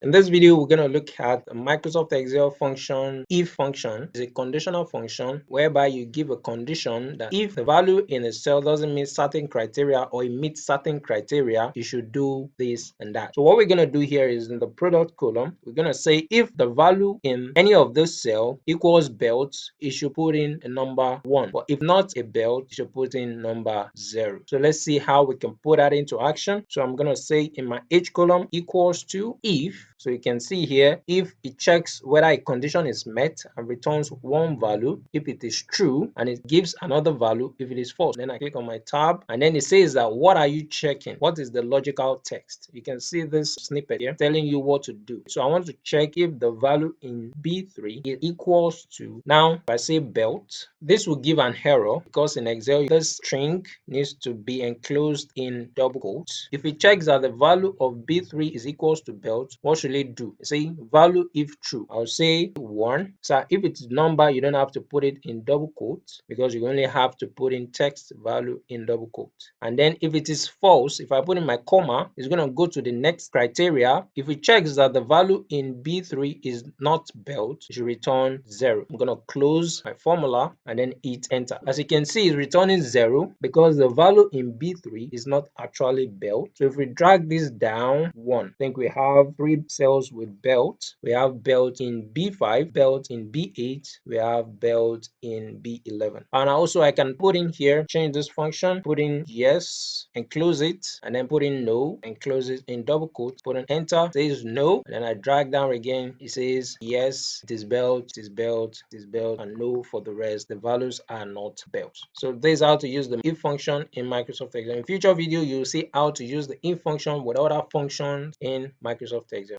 In this video, we're going to look at a Microsoft Excel function, if function. It's a conditional function whereby you give a condition that if the value in a cell doesn't meet certain criteria or it meets certain criteria, you should do this and that. So what we're going to do here is in the product column, we're going to say if the value in any of this cell equals belt, you should put in a number 1. But if not a belt, you should put in number 0. So let's see how we can put that into action. So I'm going to say in my H column equals to if. So you can see here, if it checks whether a condition is met and returns one value if it is true, and it gives another value if it is false. Then I click on my tab, and then it says that what are you checking? What is the logical text? You can see this snippet here telling you what to do. So I want to check if the value in B3 is equals to, now if I say belt, this will give an error because in Excel this string needs to be enclosed in double quotes. If it checks that the value of B3 is equals to belt, what should it do? Say value if true. I'll say 1. So if it's number, you don't have to put it in double quotes because you only have to put in text value in double quotes. And then if it is false, if I put in my comma, it's going to go to the next criteria. If it checks that the value in B3 is not belt, it should return 0. I'm going to close my formula and then hit enter. As you can see, it's returning 0 because the value in B3 is not actually belt. So if we drag this down 1, I think we have 3 cells with belt. We have belt in B5, belt in B8, we have belt in B11. And also I can put in here, change this function, put in yes and close it, and then put in no and close it in double quotes, put in enter, says no, and then I drag down again, it says yes, it is belt, it is belt, it is belt, and no for the rest. The values are not belt. So this is how to use the if function in Microsoft Excel. In future video, you'll see how to use the if function with other functions in Microsoft Excel.